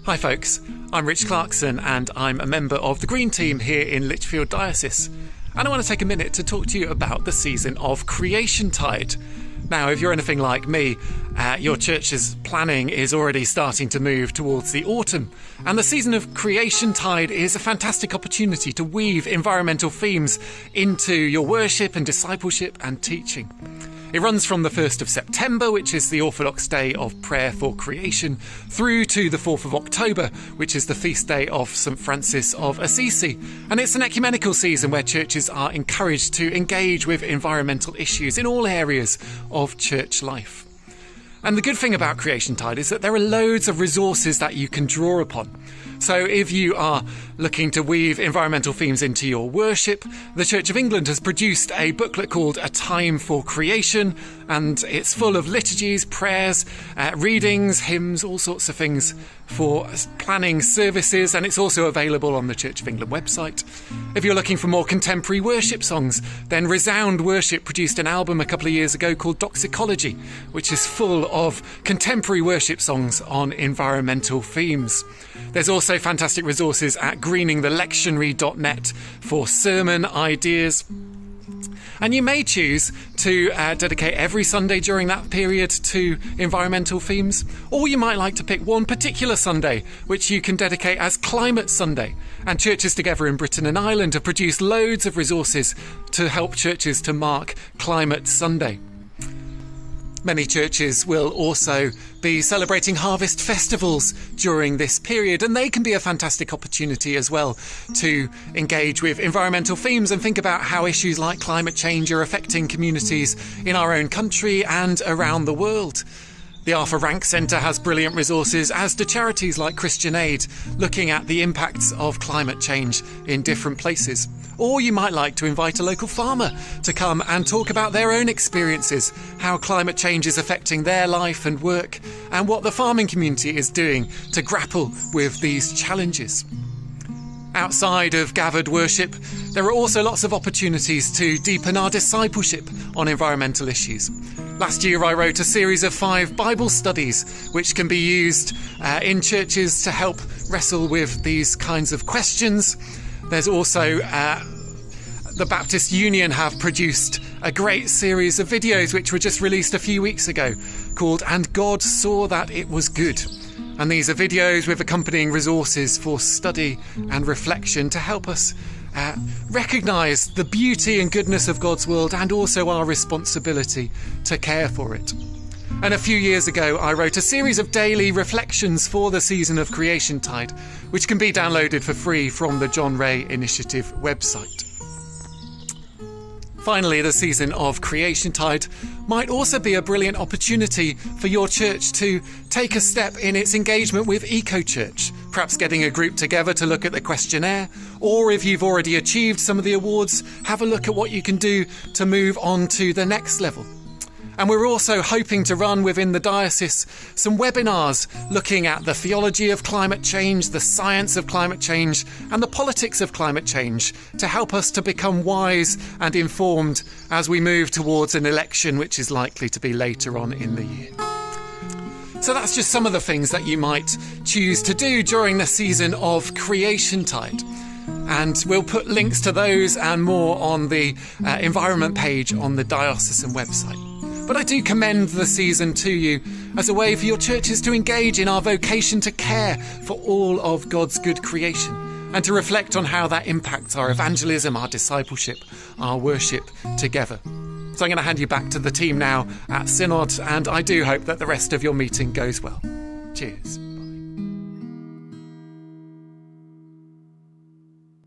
Hi folks, I'm Rich Clarkson and I'm a member of the Green Team here in Lichfield Diocese, and I want to take a minute to talk to you about the season of Creationtide. Now, if you're anything like me, your church's planning is already starting to move towards the autumn, and the season of Creationtide is a fantastic opportunity to weave environmental themes into your worship and discipleship and teaching. It runs from the 1st of September, which is the Orthodox Day of Prayer for Creation, through to the 4th of October, which is the feast day of St. Francis of Assisi. And it's an ecumenical season where churches are encouraged to engage with environmental issues in all areas of church life. And the good thing about Creationtide is that there are loads of resources that you can draw upon. So if you are looking to weave environmental themes into your worship, the Church of England has produced a booklet called A Time for Creation, and it's full of liturgies, prayers, readings, hymns, all sorts of things for planning services, and it's also available on the Church of England website. If you're looking for more contemporary worship songs, then Resound Worship produced an album a couple of years ago called Doxicology, which is full of contemporary worship songs on environmental themes. There's also fantastic resources at greeningthelectionary.net for sermon ideas. And you may choose to dedicate every Sunday during that period to environmental themes, or you might like to pick one particular Sunday which you can dedicate as Climate Sunday. And churches together in Britain and Ireland have produced loads of resources to help churches to mark Climate Sunday. Many churches will also be celebrating harvest festivals during this period, and they can be a fantastic opportunity as well to engage with environmental themes and think about how issues like climate change are affecting communities in our own country and around the world. The Arthur Rank Centre has brilliant resources, as do charities like Christian Aid, looking at the impacts of climate change in different places. Or you might like to invite a local farmer to come and talk about their own experiences, how climate change is affecting their life and work, and what the farming community is doing to grapple with these challenges. Outside of gathered worship, there are also lots of opportunities to deepen our discipleship on environmental issues. Last year I wrote a series of 5 Bible studies which can be used in churches to help wrestle with these kinds of questions. There's also the Baptist Union have produced a great series of videos which were just released a few weeks ago called And God Saw That It Was Good. And these are videos with accompanying resources for study and reflection to help us recognise the beauty and goodness of God's world and also our responsibility to care for it. And a few years ago, I wrote a series of daily reflections for the season of Creationtide, which can be downloaded for free from the John Ray Initiative website. Finally, the season of Creationtide might also be a brilliant opportunity for your church to take a step in its engagement with Eco-Church, perhaps getting a group together to look at the questionnaire, or if you've already achieved some of the awards, have a look at what you can do to move on to the next level. And we're also hoping to run within the diocese some webinars looking at the theology of climate change, the science of climate change, and the politics of climate change to help us to become wise and informed as we move towards an election which is likely to be later on in the year. So that's just some of the things that you might choose to do during the season of Creationtide. And we'll put links to those and more on the environment page on the diocesan website. But I do commend the season to you as a way for your churches to engage in our vocation to care for all of God's good creation and to reflect on how that impacts our evangelism, our discipleship, our worship together. So I'm going to hand you back to the team now at Synod, and I do hope that the rest of your meeting goes well. Cheers.